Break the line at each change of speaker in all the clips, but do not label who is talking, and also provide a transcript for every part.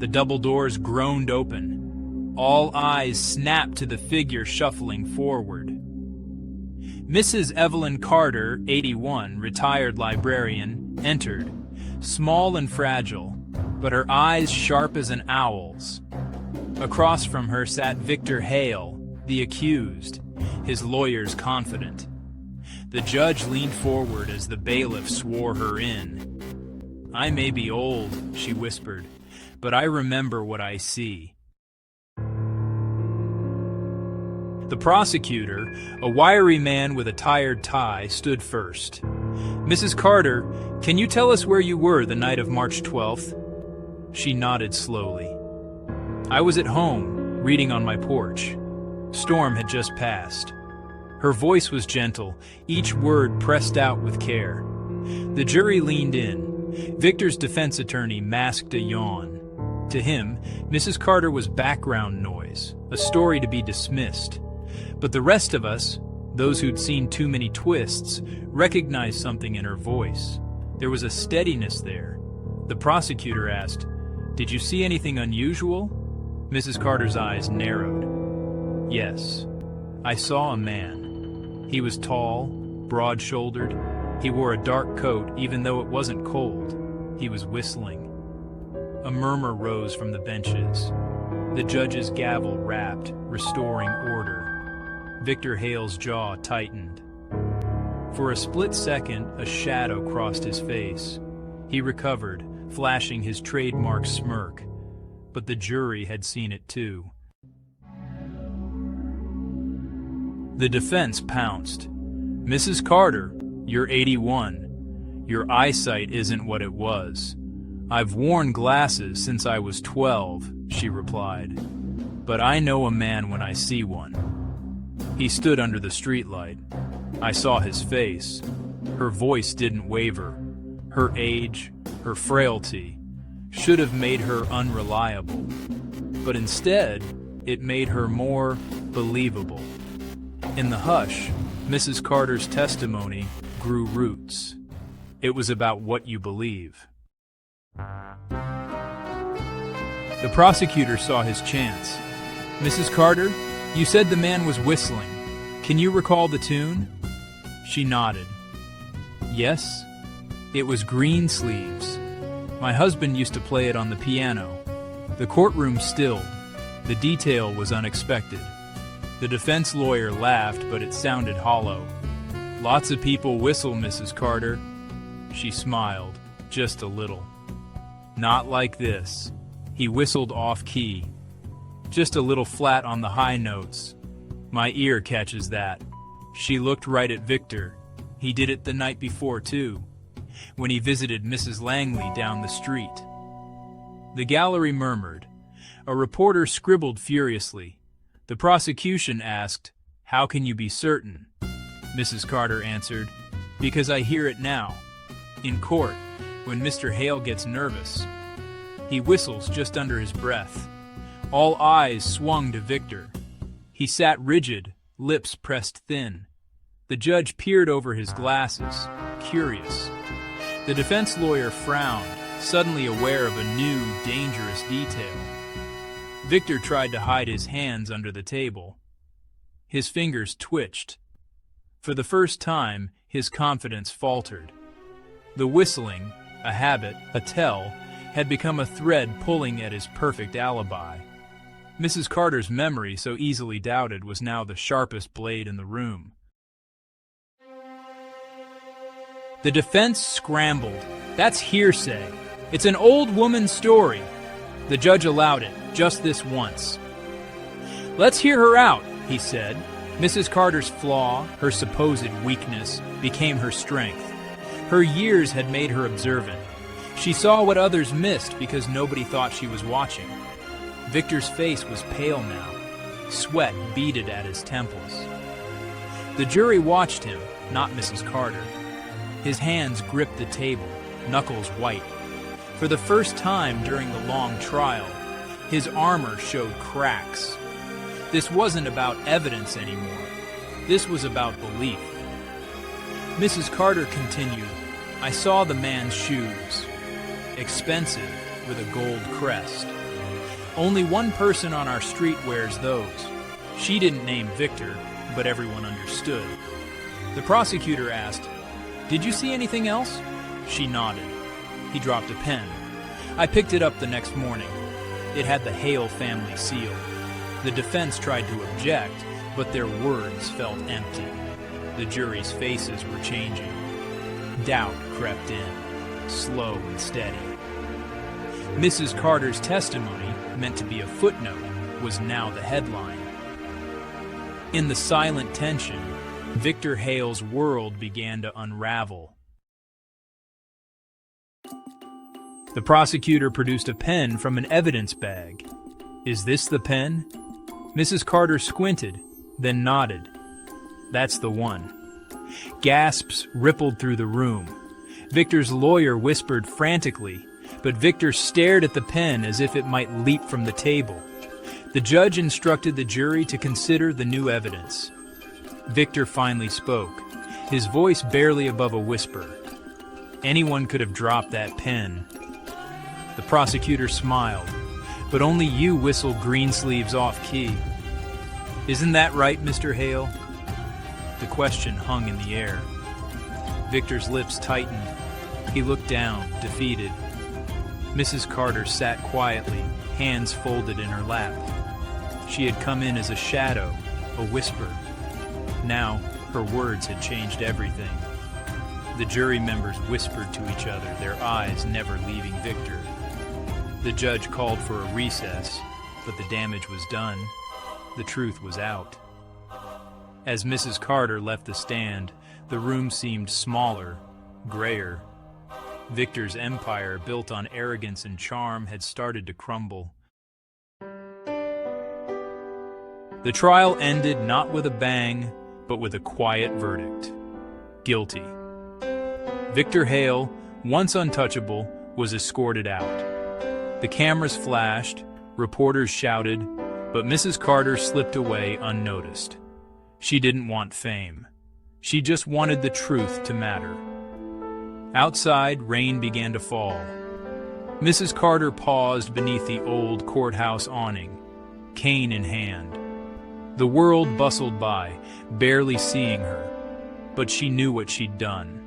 The double doors groaned open. All eyes snapped to the figure shuffling forward. Mrs. Evelyn Carter, 81, retired librarian, entered, small and fragile, but her eyes sharp as an owl's. Across from her sat Victor Hale, the accused, his lawyers confident. The judge leaned forward as the bailiff swore her in. "I may be old," she whispered, "but I remember what I see." The prosecutor, a wiry man with a tired tie, stood first. "Mrs. Carter, can you tell us where you were the night of March 12th? She nodded slowly. "I was at home, reading on my porch. Storm had just passed." Her voice was gentle, each word pressed out with care. The jury leaned in. Victor's defense attorney masked a yawn. To him, Mrs. Carter was background noise, a story to be dismissed. But the rest of us, those who'd seen too many twists, recognized something in her voice. There was a steadiness there. The prosecutor asked, "Did you see anything unusual?" Mrs. Carter's eyes narrowed. "Yes, I saw a man. He was tall, broad-shouldered. He wore a dark coat even though it wasn't cold. He was whistling." A murmur rose from the benches. The judge's gavel rapped, restoring order. Victor Hale's jaw tightened. For a split second, a shadow crossed his face. He recovered, flashing his trademark smirk. But the jury had seen it too. The defense pounced. "Mrs. Carter, you're 81. Your eyesight isn't what it was." "I've worn glasses since I was 12, she replied. "But I know a man when I see one." He stood under the streetlight. I saw his face. Her voice didn't waver. Her age, her frailty, should have made her unreliable. But instead, it made her more believable. In the hush, Mrs. Carter's testimony grew roots. It was about what you believe. The prosecutor saw his chance. "Mrs. Carter, you said the man was whistling. Can you recall the tune?" She nodded. "Yes, it was Green Sleeves. My husband used to play it on the piano." The courtroom stilled. The detail was unexpected. The defense lawyer laughed, but it sounded hollow. "Lots of people whistle, Mrs. Carter." She smiled, just a little. "Not like this." He whistled off-key. "Just a little flat on the high notes. My ear catches that." She looked right at Victor. He did it the night before, too, when he visited Mrs. Langley down the street. The gallery murmured. A reporter scribbled furiously. The prosecution asked, "How can you be certain?" Mrs. Carter answered, "Because I hear it now. In court, when Mr. Hale gets nervous. He whistles just under his breath." All eyes swung to Victor. He sat rigid, lips pressed thin. The judge peered over his glasses, curious. The defense lawyer frowned, suddenly aware of a new, dangerous detail. Victor tried to hide his hands under the table. His fingers twitched. For the first time, his confidence faltered. The whistling, a habit, a tell, had become a thread pulling at his perfect alibi. Mrs. Carter's memory, so easily doubted, was now the sharpest blade in the room. The defense scrambled. "That's hearsay. It's an old woman's story." The judge allowed it, just this once. "Let's hear her out," he said. Mrs. Carter's flaw, her supposed weakness, became her strength. Her years had made her observant. She saw what others missed because nobody thought she was watching. Victor's face was pale now. Sweat beaded at his temples. The jury watched him, not Mrs. Carter. His hands gripped the table, knuckles white. For the first time during the long trial, his armor showed cracks. This wasn't about evidence anymore. This was about belief. Mrs. Carter continued, "I saw the man's shoes. Expensive, with a gold crest. Only one person on our street wears those. She didn't name Victor, but everyone understood. The prosecutor asked, "Did you see anything else?" She nodded. He dropped a pen. I picked it up the next morning. It had the Hale family seal. The defense tried to object, but their words felt empty. The jury's faces were changing. Doubt crept in, slow and steady. Mrs. Carter's testimony, meant to be a footnote, was now the headline. In the silent tension, Victor Hale's world began to unravel. The prosecutor produced a pen from an evidence bag. "Is this the pen?" Mrs. Carter squinted, then nodded. "That's the one." Gasps rippled through the room. Victor's lawyer whispered frantically, but Victor stared at the pen as if it might leap from the table. The judge instructed the jury to consider the new evidence. Victor finally spoke, his voice barely above a whisper. "Anyone could have dropped that pen." The prosecutor smiled, "But only you whistle Greensleeves off key." "Isn't that right, Mr. Hale?" The question hung in the air. Victor's lips tightened. He looked down, defeated. Mrs. Carter sat quietly, hands folded in her lap. She had come in as a shadow, a whisper. Now, her words had changed everything. The jury members whispered to each other, their eyes never leaving Victor. The judge called for a recess, but the damage was done. The truth was out. As Mrs. Carter left the stand, the room seemed smaller, grayer. Victor's empire, built on arrogance and charm, had started to crumble. The trial ended not with a bang, but with a quiet verdict. Guilty. Victor Hale, once untouchable, was escorted out. The cameras flashed, reporters shouted, but Mrs. Carter slipped away unnoticed. She didn't want fame. She just wanted the truth to matter. Outside, rain began to fall. Mrs. Carter paused beneath the old courthouse awning, cane in hand. The world bustled by, barely seeing her, but she knew what she'd done.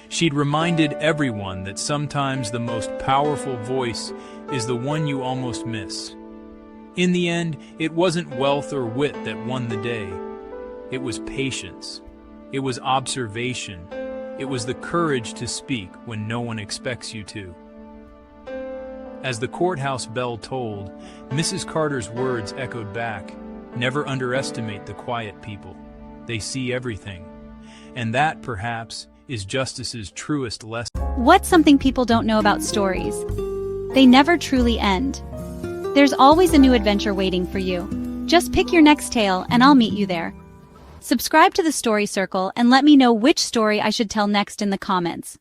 She'd reminded everyone that sometimes the most powerful voice is the one you almost miss. In the end, it wasn't wealth or wit that won the day. It was patience. It was observation. It was the courage to speak when no one expects you to. As the courthouse bell tolled, Mrs. Carter's words echoed back. Never underestimate the quiet people. They see everything. And that, perhaps, is justice's truest lesson.
What's something people don't know about stories? They never truly end. There's always a new adventure waiting for you. Just pick your next tale and I'll meet you there. Subscribe to the Story Circle and let me know which story I should tell next in the comments.